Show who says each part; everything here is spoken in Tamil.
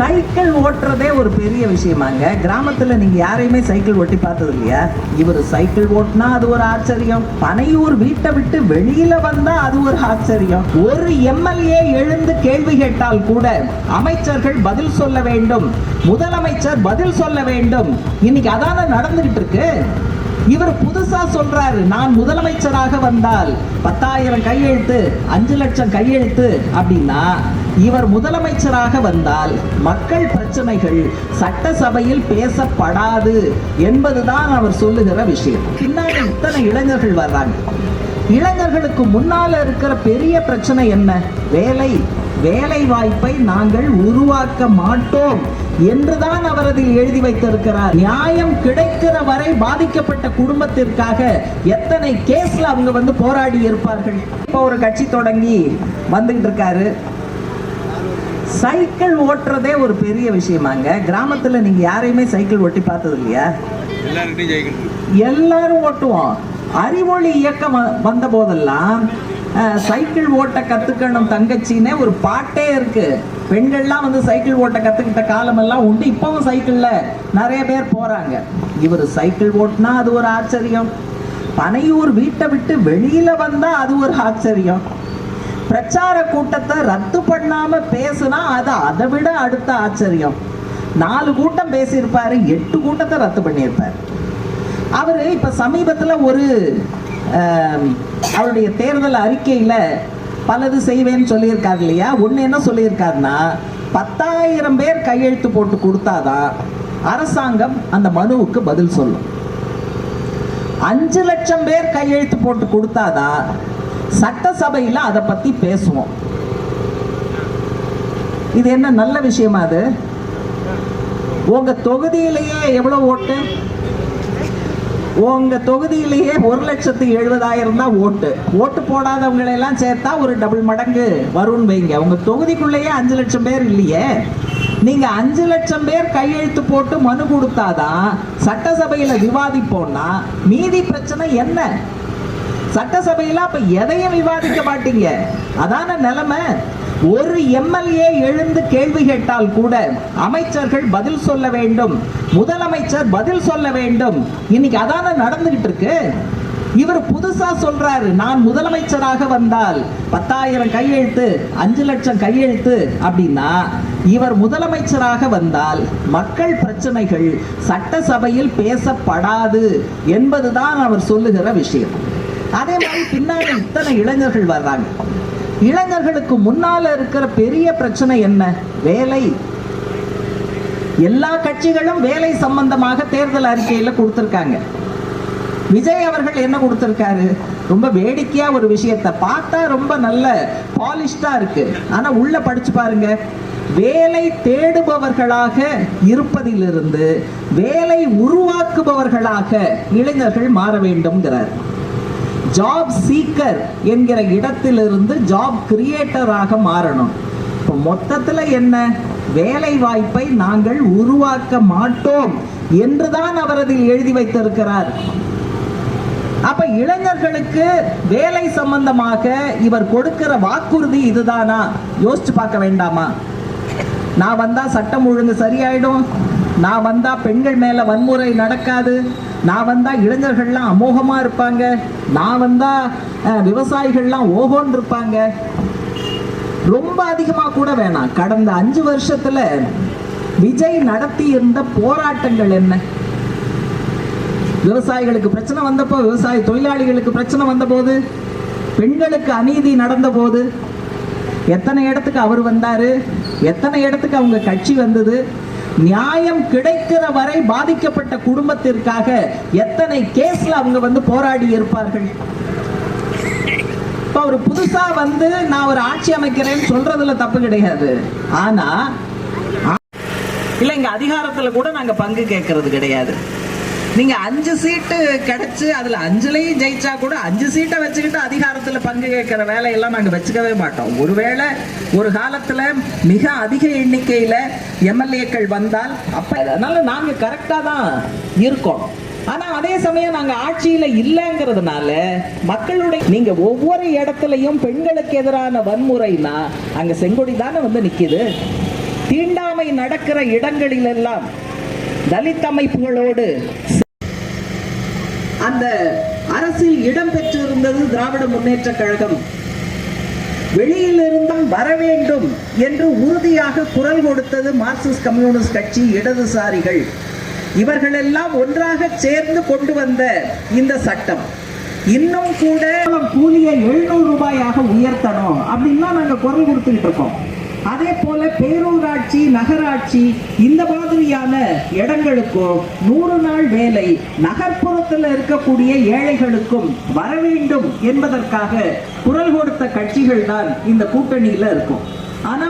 Speaker 1: சைக்கிள் ஓட்டுறதே ஒரு பெரிய விஷயமாங்க. கிராமத்துல நீங்க யாரையுமே சைக்கிள் ஓட்டி பார்த்தது இல்லையா? இவர் சைக்கிள் ஓட்டினா அது ஒரு ஆச்சரியம், பனையூர் வீட்டை விட்டு வெளியில வந்தா அது ஒரு ஆச்சரியம். ஒரு எம்எல்ஏ எழுந்து கேள்வி கேட்டால் கூட அமைச்சர்கள் பதில் சொல்ல வேண்டும், முதலமைச்சர் பதில் சொல்ல வேண்டும். இன்னைக்கு அதான நடந்துகிட்டு இருக்கு. இவர் புதுசா சொல்றாரு, நான் முதலமைச்சராக வந்தால் 10,000 கையெழுத்து 5 லட்சம் கையெழுத்து அப்படின்னா, இவர் முதலமைச்சராக வந்தால் மக்கள் பிரச்சனைகள் சட்டசபையில் பேசப்படாது என்பதுதான் அவர் சொல்லுகிற விஷயம். பின்னாடி இத்தனை இளைஞர்கள் வர்றாங்க. இளைஞர்களுக்கு முன்னால இருக்கிற பெரிய பிரச்சனை என்ன? வேலை வாய்ப்பை நாங்கள் உருவாக்க மாட்டோம் என்றுதான் அவர் அதில் எழுதி வைத்திருக்கிறார். நியாயம் கிடைக்கிற வரை பாதிக்கப்பட்ட குடும்பத்திற்காக எத்தனை கேஸ்ல அவங்க போராடி இருப்பார்கள். இப்போ ஒரு கட்சி தொடங்கி வந்துகிட்டு இருக்காரு. சைக்கிள் ஓட்டுறதே ஒரு பெரிய விஷயமாங்க. கிராமத்துல நீங்க யாரையுமே சைக்கிள் ஓட்டி பார்த்தது இல்லையா? எல்லாரும் ஓட்டுவோம். அறிவொளி இயக்கம் வந்த போதெல்லாம் சைக்கிள் ஓட்ட கத்துக்கணும் தங்கச்சின்னு ஒரு பாட்டே இருக்கு. பெண்கள்லாம் சைக்கிள் ஓட்ட கத்துக்கிட்ட காலமெல்லாம் உண்டு. இப்பவும் சைக்கிள்ல நிறைய பேர் போறாங்க. இவர் சைக்கிள் ஓட்டினா அது ஒரு ஆச்சரியம், பனையூர் வீட்டை விட்டு வெளியில வந்தா அது ஒரு ஆச்சரியம், பிரச்சார கூட்டத்தை ரத்து பண்ணாம பேசுனா அது அதை விட அடுத்த ஆச்சரியம். 4 கூட்டம் பேசியிருப்பாரு, 8 கூட்டத்தை ரத்து பண்ணியிருப்பாரு. அவரு இப்ப சமீபத்துல ஒரு அவருடைய தேர்தல் அறிக்கையில பலது செய்வேன்னு சொல்லியிருக்காரு இல்லையா? ஒண்ணு என்ன சொல்லியிருக்காருன்னா, 10,000 பேர் கையெழுத்து போட்டு கொடுத்தாதான் அரசாங்கம் அந்த மனுவுக்கு பதில் சொல்லும். 5 லட்சம் பேர் கையெழுத்து போட்டு கொடுத்தாதான் சட்டசபையில அதை பத்தி பேசுவோம். இது என்ன நல்ல விஷயமா? அது உங்க தொகுதியிலேயே எவ்வளவு ஓட்டு? உங்க தொகுதியிலேயே 1,70,70,000 தான் ஓட்டு போடாதவங்களை எல்லாம் சேர்த்தா ஒரு டபுள் மடங்கு வரும்னு வைங்க. உங்க தொகுதிக்குள்ளேயே 5 லட்சம் பேர் இல்லையே. நீங்க 5 லட்சம் பேர் கையெழுத்து போட்டு மனு கொடுத்தாதான் சட்டசபையில விவாதிப்போம்னா மீதி பிரச்சனை என்ன? சட்டசபையில அப்ப எதையும் விவாதிக்க மாட்டீங்க. அதான நிலைமை. ஒரு எம்எல்ஏ எழுந்து கேள்வி கேட்டால் கூட அமைச்சர்கள் பதில் சொல்ல வேண்டும், முதலமைச்சர் பதில் சொல்ல வேண்டும். இன்னைக்கு அதான நடந்துகிட்டு இருக்கு. இவர் புதுசா சொல்றாரு, நான் முதலமைச்சராக வந்தால் 10,000 கையெழுத்து 5 லட்சம் கையெழுத்து அப்படின்னா, இவர் முதலமைச்சராக வந்தால் மக்கள் பிரச்சனைகள் சட்டசபையில் பேசப்படாது என்பதுதான் அவர் சொல்லுகிற விஷயம். அதே மாதிரி பின்னாடி இத்தனை இளைஞர்கள் வர்றாங்க. இளைஞர்களுக்கு முன்னால இருக்கிற பெரிய பிரச்சனை என்ன? வேலை. எல்லா கட்சிகளும் வேலை சம்பந்தமாக தேர்தல் அறிக்கையில கொடுத்திருக்காங்க. விஜய் அவர்கள் என்ன கொடுத்திருக்காரு? ரொம்ப வேடிக்கையா ஒரு விஷயத்தை பார்த்தா ரொம்ப நல்ல பாலிஷ்டா இருக்கு, ஆனா உள்ள படிச்சு பாருங்க. வேலை தேடுபவர்களாக இருப்பதிலிருந்து வேலை உருவாக்குபவர்களாக இளைஞர்கள் மாற வேண்டும்ங்கிறார். ஜாப் சீக்கர் என்கிற இடத்திலிருந்து ஜாப் கிரியேட்டராக மாறணும். இப்போ மொத்தத்தில் என்ன? வேலை வாய்ப்பை நாங்கள் உருவாக்க மாட்டோம் என்றுதான் அவர் அதில் எழுதி வைத்திருக்கிறார். அப்ப இளைஞர்களுக்கு வேலை சம்பந்தமாக இவர் கொடுக்கிற வாக்குறுதி இதுதானா? யோசிச்சு பார்க்க வேண்டாமா? நான் வந்தா சட்டம் ஒழுங்கு சரியாயிடும், நான் வந்தா பெண்கள் மேல வன்முறை நடக்காது, நான் வந்தா இளைஞர்கள்லாம் அமோகமா இருப்பாங்க, நான் வந்தா விவசாயிகள்லாம் ஓஹோன்னு இருப்பாங்க. ரொம்ப அதிகமா கூட வேணாம். கடந்த 5 வருஷத்துல விஜய் நடத்தி இருந்த போராட்டங்கள் என்ன? விவசாயிகளுக்கு பிரச்சனை வந்தப்போ, விவசாய தொழிலாளிகளுக்கு பிரச்சனை வந்த போது, பெண்களுக்கு அநீதி நடந்த போது எத்தனை இடத்துக்கு அவர் வந்தாரு, எத்தனை இடத்துக்கு அவங்க கட்சி வந்தது, நியாயம் கிடைக்கிற வரை பாதிக்கப்பட்ட குடும்பத்திற்காக எத்தனை கேஸ்ல அவங்க போராடி இருப்பார்கள். இப்ப ஒரு புதுசா நான் ஒரு ஆட்சி அமைக்கிறேன்னு சொல்றதுல தப்பு கிடையாது. ஆனா இல்ல, இங்க அதிகாரத்துல கூட நாங்க பங்கு கேட்கறது கிடையாது. நீங்க 5 சீட்டு கிடைச்சு அதுல 5லயும் ஜெயிச்சா கூட 5 சீட்டை வச்சுக்கிட்டு அதிகாரத்துல பங்கு கேட்கிற வேலையெல்லாம் நாங்க வச்சுக்கவே மாட்டோம். ஒருவேளை ஒரு காலத்துல மிக அதிக எண்ணிக்கையில எம்எல்ஏக்கள் வந்தால் அப்ப, அதனால நாங்க கரெக்டா தான் இருக்கோம். ஆனா அதே சமயம் நாங்க ஆட்சியில இல்லைங்கிறதுனால மக்களுடைய, நீங்க ஒவ்வொரு இடத்துலயும் பெண்களுக்கு எதிரான வன்முறைனா அங்க செங்கொடி தானே நிக்குது. தீண்டாமை நடக்கிற இடங்களிலெல்லாம் தலித் அமைப்புகளோடு அந்த அரசில் இடம் பெற்றிருந்தது திராவிட முன்னேற்ற கழகம். வெளியிலிருந்தும் வர வேண்டும் என்று உறுதியாக குரல் கொடுத்தது மார்க்சிஸ்ட் கம்யூனிஸ்ட் கட்சி, இடதுசாரிகள். இவர்களெல்லாம் ஒன்றாக சேர்ந்து கொண்டு வந்த இந்த சட்டம் இன்னும் கூட கூலியை 700 ரூபாயாக உயர்த்தணும் அப்படின்னா நாங்க குரல் கொடுத்துக்கிட்டு இருக்கோம். அதே போல பேரூராட்சி, நகராட்சி இந்த மாதிரியான இடங்களுக்கோ 100 நாள் வேலை நகர்ப்புறத்தில் இருக்கக்கூடிய ஏழைகளுக்கும் வர வேண்டும் என்பதற்காக குரல் கொடுத்த கட்சிகள் தான் இந்த கூட்டணியில இருக்கும். ஆனா